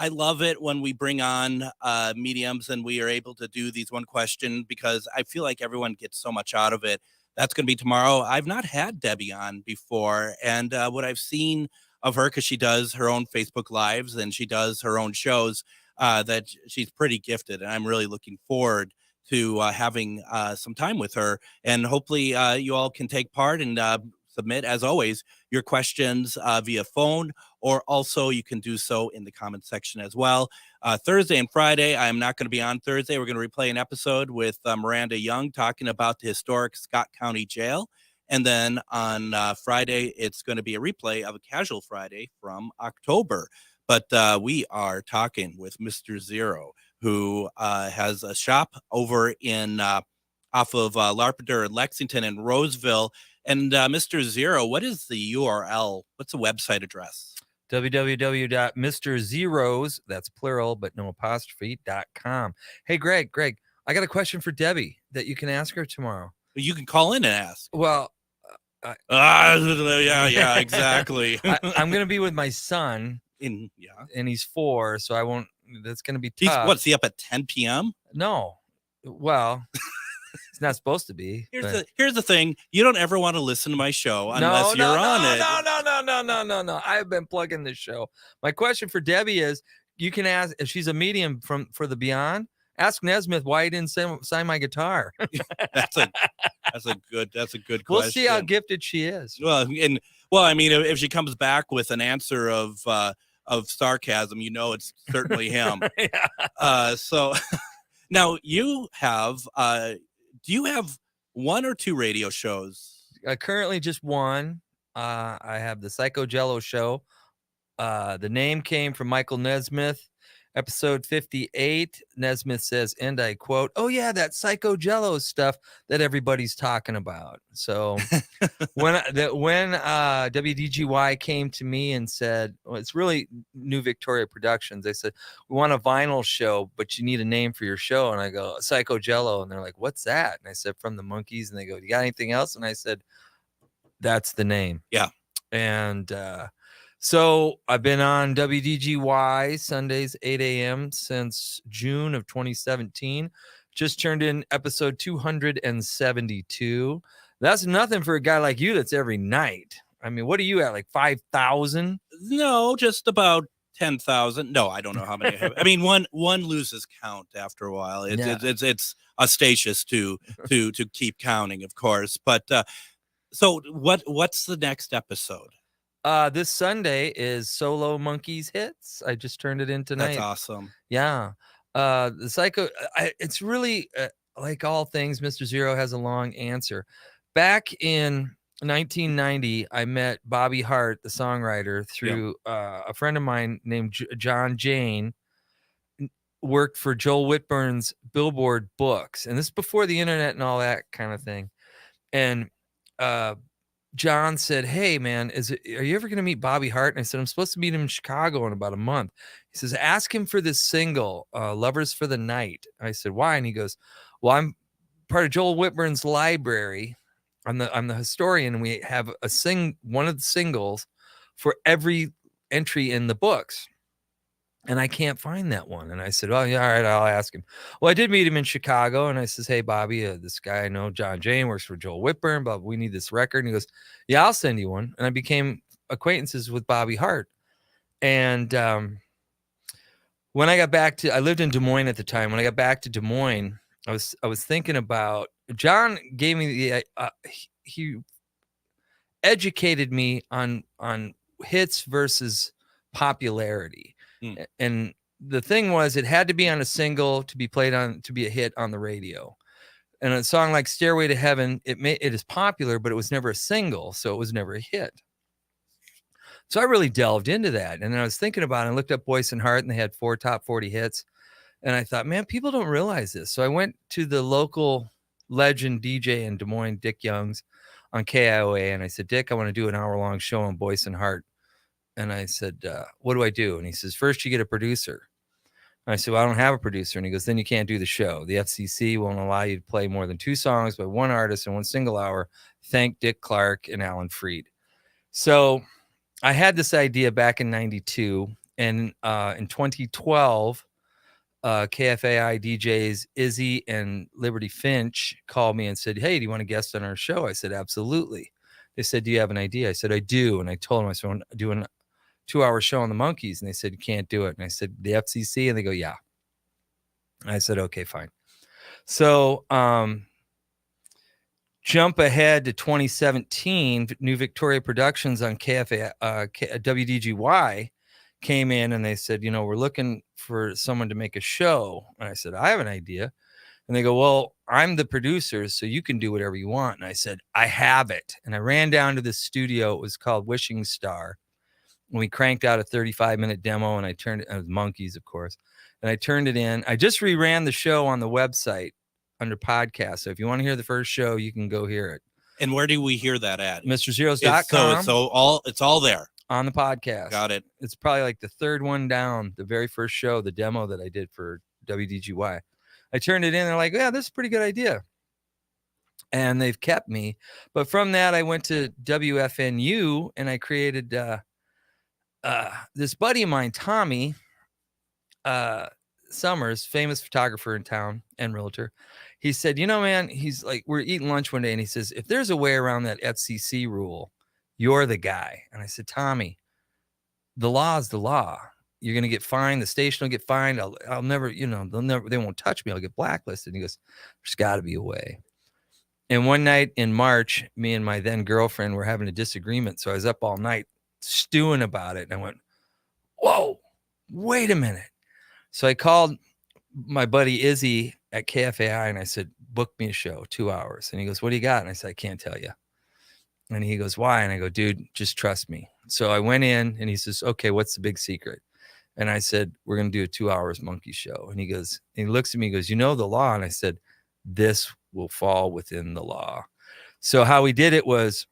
love it when we bring on mediums and we are able to do these one-question because I feel like everyone gets so much out of it. That's going to be tomorrow. I've not had Debbie on before, and what I've seen of her, because she does her own Facebook Lives and she does her own shows, that she's pretty gifted, and I'm really looking forward to having some time with her. And hopefully you all can take part and submit, as always, your questions via phone, or also you can do so in the comment section as well. Thursday and Friday, I'm not going to be on Thursday. We're going to replay an episode with Miranda Young talking about the historic Scott County Jail. And then on Friday, it's going to be a replay of a Casual Friday from October. But we are talking with Mr. Zero, who has a shop over in off of Larpenteur in Lexington and Roseville. And Mr. Zero, what is the URL? What's the website address? www.mrzeros, that's plural, but no apostrophe.com. Hey, Greg, I got a question for Debbie that you can ask her tomorrow. You can call in and ask. Well, yeah, exactly. I'm going to be with my son. And he's 4, so I won't. That's going to be tough. What's he up at 10 p.m.? No. Well, it's not supposed to be. Here's the thing. You don't ever want to listen to my show unless you're on it. No. I've been plugging this show. My question for Debbie is, you can ask if she's a medium for the Beyond, Ask Nesmith why he didn't sign my guitar. That's a good question. We'll see how gifted she is. Well, I mean, if she comes back with an answer of sarcasm, it's certainly him. So now you have, do you have one or two radio shows? Currently just one. I have the Psycho Jello show. The name came from Michael Nesmith. Episode 58, Nesmith says, and I quote, "Oh yeah, that Psycho Jello stuff that everybody's talking about." So when WDGY came to me and said, well, it's really New Victoria Productions. They said, "We want a vinyl show, but you need a name for your show." And I go, "Psycho Jello." And they're like, "What's that?" And I said, "From the Monkees." And they go, "You got anything else?" And I said, "That's the name." Yeah. And so I've been on WDGY Sundays 8 a.m. since June of 2017. Just turned in episode 272. That's nothing for a guy like you that's every night. I mean, what are you at, like 5,000? No, just about 10,000. No, I don't know how many I have. I mean, one loses count after a while. It's audacious to keep counting, of course. But so what's the next episode? This Sunday is Solo Monkeys Hits. I just turned it in tonight. That's awesome. Yeah. The Psycho, it's really like all things, Mr. Zero has a long answer. Back in 1990, I met Bobby Hart, the songwriter, through a friend of mine named John Jane, worked for Joel Whitburn's Billboard Books. And this is before the internet and all that kind of thing. And John said, "Hey man, are you ever going to meet Bobby Hart?" And I said, "I'm supposed to meet him in Chicago in about a month." He says, "Ask him for this single, Lovers for the Night." I said, "Why?" And he goes, "Well, I'm part of Joel Whitburn's library. I'm the historian, and we have one of the singles for every entry in the books. And I can't find that one." And I said, "Oh, yeah, all right, I'll ask him." Well, I did meet him in Chicago, and I says, "Hey, Bobby, this guy I know, John Jane, works for Joel Whitburn, but we need this record." And he goes, "Yeah, I'll send you one." And I became acquaintances with Bobby Hart. And when I got back I lived in Des Moines at the time. When I got back to Des Moines, I was thinking about, John gave me he educated me on hits versus popularity. And the thing was, it had to be on a single to be played on, to be a hit on the radio. And a song like Stairway to Heaven, it is popular, but it was never a single, so it was never a hit. So I really delved into that. And then I was thinking about it and looked up Boyce and Hart, and they had 4 top 40 hits. And I thought, man, people don't realize this. So I went to the local legend DJ in Des Moines, Dick Young's, on KIOA. And I said, "Dick, I want to do an hour-long show on Boyce and Hart." And I said, "What do I do?" And he says, "First, you get a producer." And I said, "Well, I don't have a producer." And he goes, "Then you can't do the show. The FCC won't allow you to play more than 2 songs by one artist in one single hour. Thank Dick Clark and Alan Freed." So I had this idea back in 92. And in 2012, KFAI DJs Izzy and Liberty Finch called me and said, "Hey, do you want to guest on our show?" I said, "Absolutely." They said, "Do you have an idea?" I said, "I do." And I told them, I said, "I'm doing a 2-hour show on the Monkees." And they said, "You can't do it." And I said, "The FCC?" And they go, "Yeah." And I said, "Okay, fine." So jump ahead to 2017, New Victoria Productions on WDGY came in and they said, "We're looking for someone to make a show." And I said, "I have an idea." And they go, "Well, I'm the producer, so you can do whatever you want." And I said, "I have it." And I ran down to the studio. It was called Wishing Star. And we cranked out a 35-minute demo, and I turned it, was Monkees, of course. And I turned it in. I just reran the show on the website under podcast. So if you want to hear the first show, you can go hear it. And where do we hear that at? MrZeros.com. It's all there. On the podcast. Got it. It's probably like the 3rd one down, the very first show, the demo that I did for WDGY. I turned it in. They're like, "Yeah, this is a pretty good idea." And they've kept me. But from that, I went to WFNU and I created this buddy of mine, Tommy Summers, famous photographer in town and realtor. He said, "Man," he's like, we're eating lunch one day and he says, "If there's a way around that FCC rule, you're the guy." And I said, "Tommy, the law is the law. you're going to get fined. The station will get fined. I'll never, they won't touch me. I'll get blacklisted. And he goes, there's got to be a way. And one night in March, me and my then girlfriend were having a disagreement. So I was up all night stewing about it. And I went, whoa, wait a minute. So I called my buddy Izzy at KFAI and I said, book me a show, 2 hours. And he goes, what do you got? And I said, I can't tell you. And he goes, why? And I go, dude, just trust me. So I went in and he says, okay, what's the big secret? And I said, we're going to do a 2 hours monkey show. And he goes, and he looks at me, he goes, you know the law? And I said, this will fall within the law. So how we did it was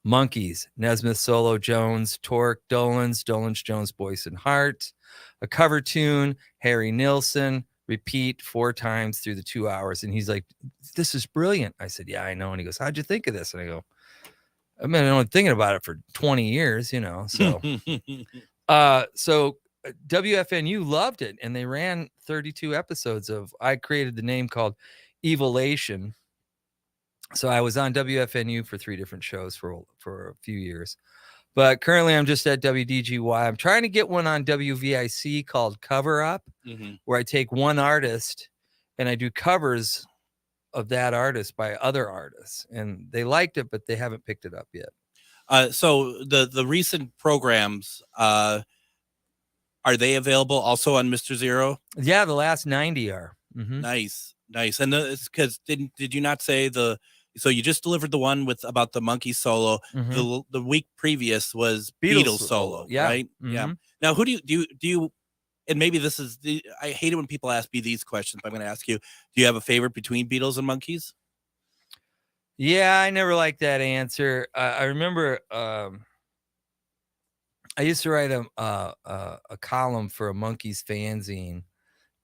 monkeys, Nesmith, Solo, Jones, Torque, Dolenz, Jones, Boyce and Hart, a cover tune, Harry Nilsson, repeat 4 times through the 2 hours. And he's like, this is brilliant. I said, yeah, I know. And he goes, how'd you think of this? And I go, I've been only thinking about it for 20 years, so. So WFNU loved it, and they ran 32 episodes of. I created the name called Evilation. So I was on WFNU for 3 different shows for a few years, but currently I'm just at WDGY. I'm trying to get one on WVIC called Cover Up, where I take one artist and I do covers of that artist by other artists, and they liked it, but they haven't picked it up yet. So the recent programs, are they available also on Mr. Zero? Yeah, the last 90 are. Nice. And it's because did you not say so you just delivered the one about the monkey solo. The week previous was Beatles solo, right? Yeah. Now, who do you, and maybe this is I hate it when people ask me these questions, but I'm going to ask you, do you have a favorite between Beatles and Monkees? Yeah, I never liked that answer. I remember I used to write a column for a Monkees fanzine,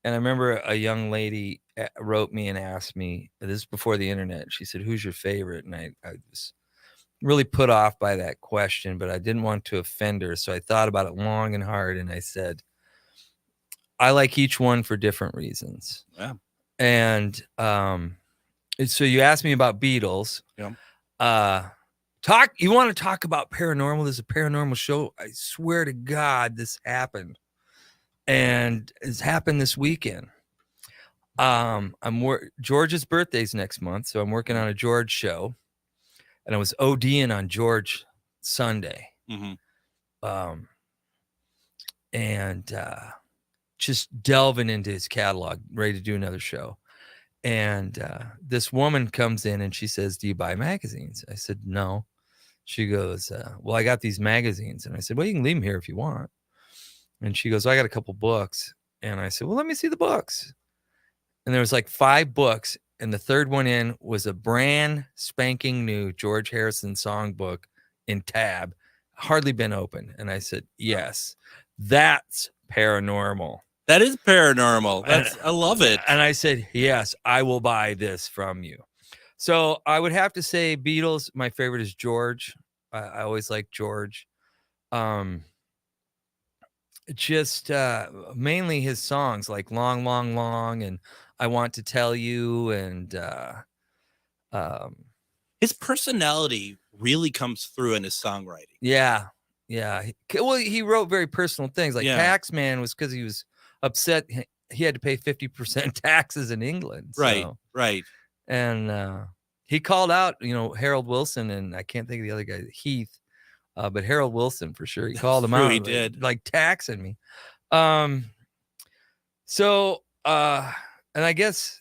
and I remember a young lady wrote me and asked me, this is before the internet, she said, who's your favorite? And I was really put off by that question, but I didn't want to offend her, so I thought about it long and hard, and I said, I like each one for different reasons. Yeah. And so you asked me about Beatles. Yeah. You want to talk about paranormal? There's a paranormal show. I swear to God, this happened. And it's happened this weekend. George's birthday's next month, so I'm working on a George show. And I was ODing on George Sunday. Just delving into his catalog, ready to do another show. And this woman comes in and she says, do you buy magazines? I said, no. She goes, well, I got these magazines. And I said, well, you can leave them here if you want. And she goes, I got a couple books. And I said, well, let me see the books. And there was like 5 books. And the third one in was a brand spanking new George Harrison songbook in tab, hardly been opened. And I said, yes, that's paranormal. That is paranormal. I love it. And I said, yes, I will buy this from you. So I would have to say Beatles. My favorite is George. I always like George. Just mainly his songs like Long, Long, Long and I Want to Tell You. And his personality really comes through in his songwriting. Yeah. Well, he wrote very personal things. Like Taxman was because he was upset he had to pay 50% taxes in England. Right. And he called out, Harold Wilson, and I can't think of the other guy, Heath, but Harold Wilson for sure. He called him out. He did. Like taxing me. So, and I guess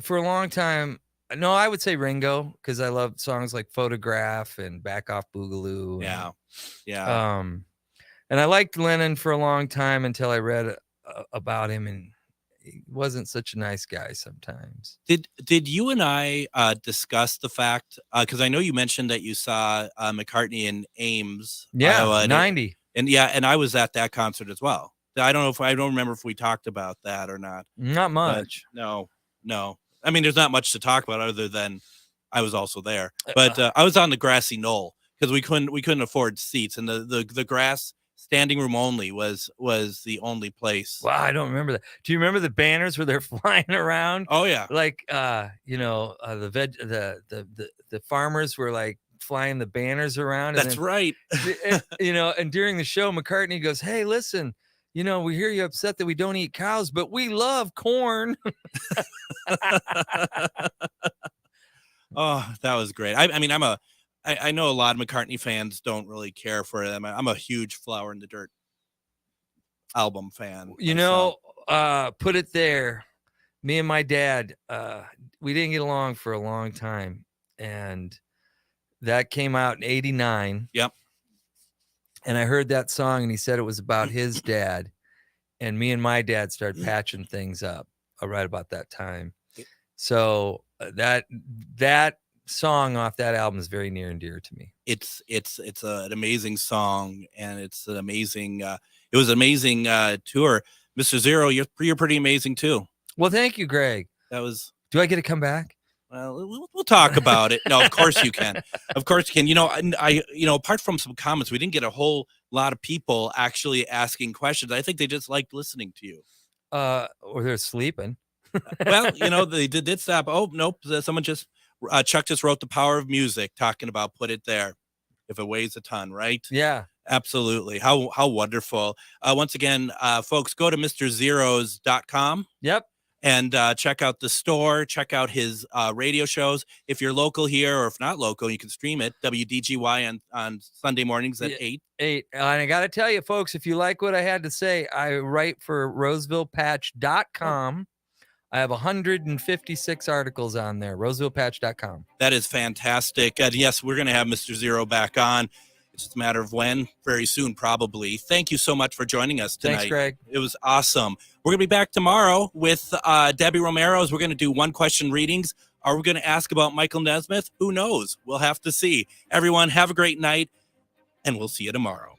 for a long time, no, I would say Ringo, because I love songs like Photograph and Back Off Boogaloo. Yeah. And I liked Lennon for a long time until I read about him, and he wasn't such a nice guy sometimes. Did you and I discuss the fact, because I know you mentioned that you saw McCartney in Ames, Iowa, 90. And I was at that concert as well. I don't remember if we talked about that or not. Not much. No. I mean, there's not much to talk about other than I was also there. But I was on the grassy knoll because we couldn't afford seats, and the grass standing room only was the only place. Wow, I don't remember that. Do you remember the banners where they're flying around? Oh yeah, like the farmers were like flying the banners around. That's right. And during the show, McCartney goes, "Hey, listen, we hear you upset that we don't eat cows, but we love corn." Oh, that was great. I mean, I know a lot of McCartney fans don't really care for them. I'm a huge Flower in the Dirt album fan. Put it there. Me and my dad, we didn't get along for a long time. And that came out in 89. Yep. And I heard that song and he said it was about his dad. And me and my dad started patching things up right about that time. So that song off that album is very near and dear to me. It's an amazing song, and it's an amazing it was an amazing tour. Mr. Zero, you're pretty amazing too. Well, thank you, Greg. Do I get to come back? Well, we'll talk about it. No, of course you can. Of course you can. I apart from some comments, we didn't get a whole lot of people actually asking questions. I think they just liked listening to you. Or they're sleeping. Well, they did stop. Oh, nope. Someone just Chuck just wrote The Power of Music, talking about put it there if it weighs a ton, right? Yeah, absolutely. How wonderful. Once again, folks, go to MrZeros.com. Yep. And check out the store, check out his radio shows. If you're local here, or if not local, you can stream it. WDGY on Sunday mornings at 8. And I got to tell you, folks, if you like what I had to say, I write for RosevillePatch.com. I have 156 articles on there, RosevillePatch.com. That is fantastic. And yes, we're going to have Mr. Zero back on. It's just a matter of when. Very soon, probably. Thank you so much for joining us tonight. Thanks, Greg. It was awesome. We're going to be back tomorrow with Debbie Romero's. We're going to do one-question readings. Are we going to ask about Michael Nesmith? Who knows? We'll have to see. Everyone, have a great night, and we'll see you tomorrow.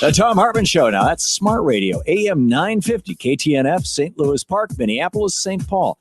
The Tom Hartman Show. Now, that's Smart Radio, AM 950, KTNF, St. Louis Park, Minneapolis, St. Paul.